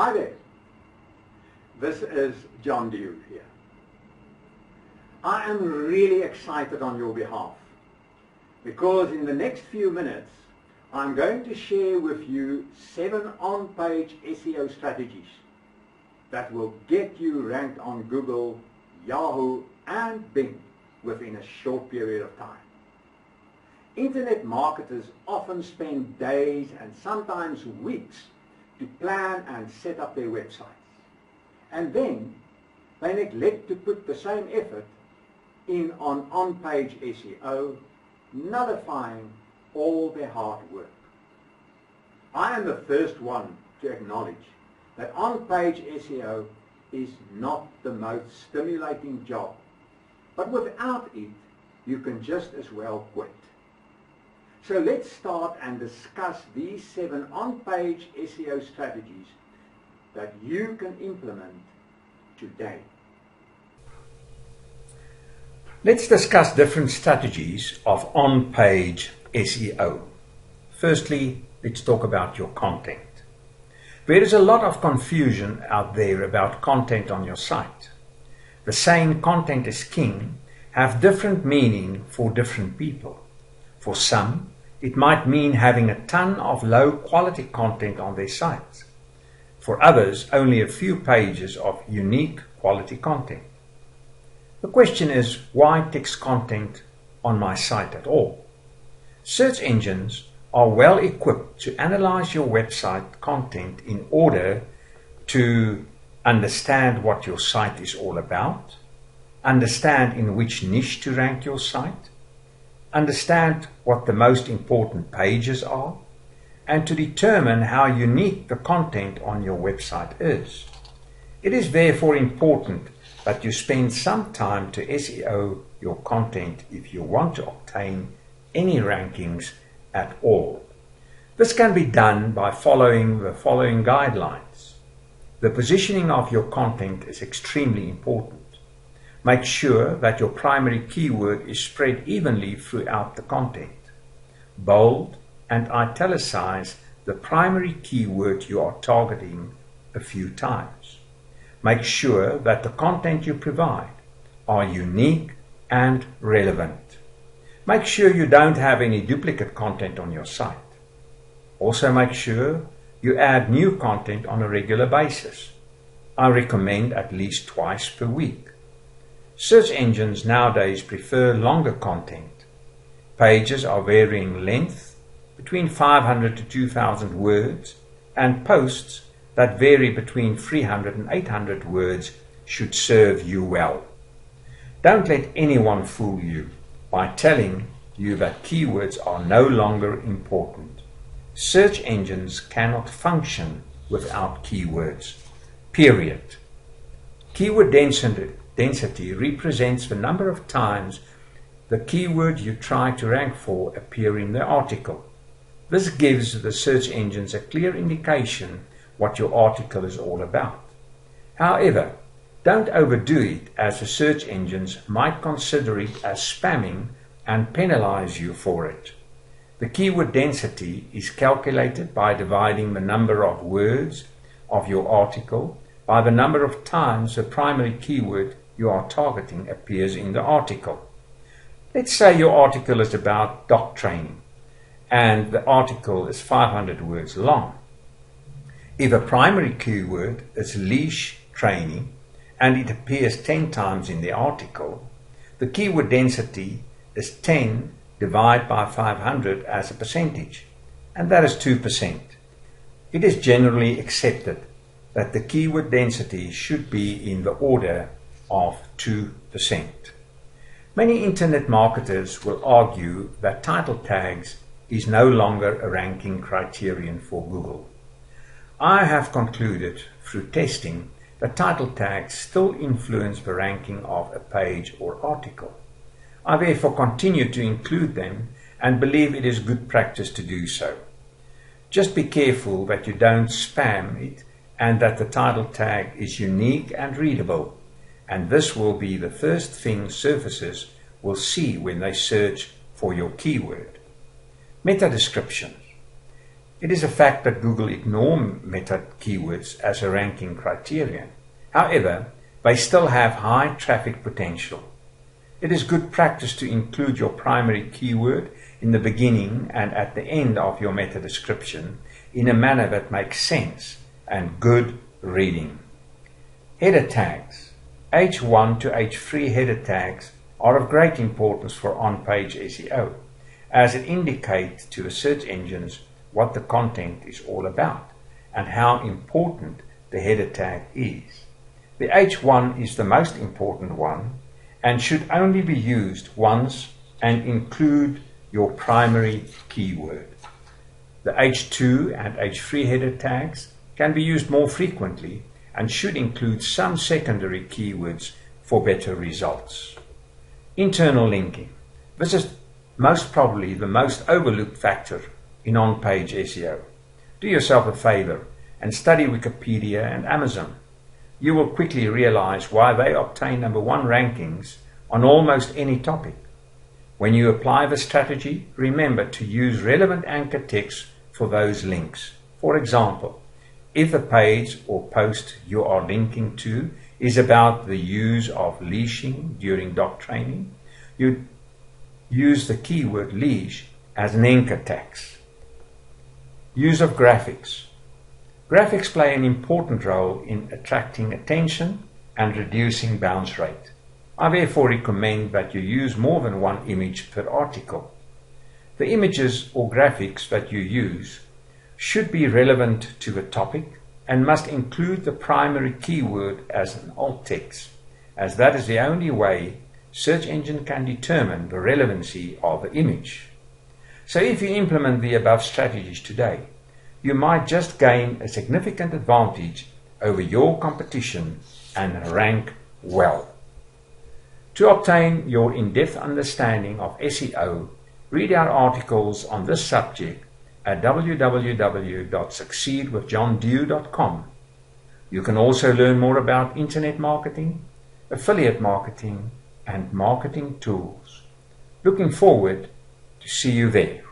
Hi there, this is John Dew here. I am really excited on your behalf because in the next few minutes I'm going to share with you 7 on-page SEO strategies that will get you ranked on Google, Yahoo and Bing within a short period of time. Internet marketers often spend days and sometimes weeks to plan and set up their websites. And then they neglect to put the same effort in on-page SEO, nullifying all their hard work. I am the first one to acknowledge that on-page SEO is not the most stimulating job, but without it, you can just as well quit. So let's start and discuss these 7 on-page SEO strategies that you can implement today. Let's discuss different strategies of on-page SEO. Firstly, let's talk about your content. There is a lot of confusion out there about content on your site. The saying "content is king" have different meaning for different people. For some, it might mean having a ton of low-quality content on their sites. For others, only a few pages of unique quality content. The question is, why text content on my site at all? Search engines are well equipped to analyze your website content in order to understand what your site is all about, understand in which niche to rank your site, understand what the most important pages are, and to determine how unique the content on your website is. It is therefore important that you spend some time to SEO your content if you want to obtain any rankings at all. This can be done by following the following guidelines. The positioning of your content is extremely important. Make sure that your primary keyword is spread evenly throughout the content. Bold and italicize the primary keyword you are targeting a few times. Make sure that the content you provide are unique and relevant. Make sure you don't have any duplicate content on your site. Also make sure you add new content on a regular basis. I recommend at least twice per week. Search engines nowadays prefer longer content. Pages are varying length, between 500 to 2,000 words, and posts that vary between 300 and 800 words should serve you well. Don't let anyone fool you by telling you that keywords are no longer important. Search engines cannot function without keywords, period. Keyword density represents the number of times the keyword you try to rank for appear in the article. This gives the search engines a clear indication what your article is all about. However, don't overdo it, as the search engines might consider it as spamming and penalize you for it. The keyword density is calculated by dividing the number of words of your article by the number of times the primary keyword you are targeting appears in the article. Let's say your article is about dog training and the article is 500 words long. If a primary keyword is leash training and it appears 10 times in the article, the keyword density is 10 divided by 500 as a percentage, and that is 2%. It is generally accepted that the keyword density should be in the order of 2%. Many internet marketers will argue that title tags is no longer a ranking criterion for Google. I have concluded through testing that title tags still influence the ranking of a page or article. I therefore continue to include them and believe it is good practice to do so. Just be careful that you don't spam it and that the title tag is unique and readable, and this will be the first thing surfaces will see when they search for your keyword. Meta descriptions. It is a fact that Google ignore meta keywords as a ranking criterion. However, they still have high traffic potential. It is good practice to include your primary keyword in the beginning and at the end of your meta description in a manner that makes sense and good reading. Header tags. H1 to H3 header tags are of great importance for on-page SEO, as it indicates to the search engines what the content is all about and how important the header tag is. The H1 is the most important one and should only be used once and include your primary keyword. The H2 and H3 header tags can be used more frequently and should include some secondary keywords for better results. Internal linking. This is most probably the most overlooked factor in on-page SEO. Do yourself a favor and study Wikipedia and Amazon. You will quickly realize why they obtain #1 rankings on almost any topic. When you apply the strategy, remember to use relevant anchor text for those links. For example, if the page or post you are linking to is about the use of leashing during dog training, you use the keyword leash as an anchor text. Use of graphics. Graphics play an important role in attracting attention and reducing bounce rate. I therefore recommend that you use more than one image per article. The images or graphics that you use should be relevant to the topic and must include the primary keyword as an alt text, as that is the only way search engine can determine the relevancy of the image. So if you implement the above strategies today, you might just gain a significant advantage over your competition and rank well. To obtain your in-depth understanding of SEO, read our articles on this subject at www.succeedwithjohndew.com. You can also learn more about internet marketing, affiliate marketing, and marketing tools. Looking forward to see you there.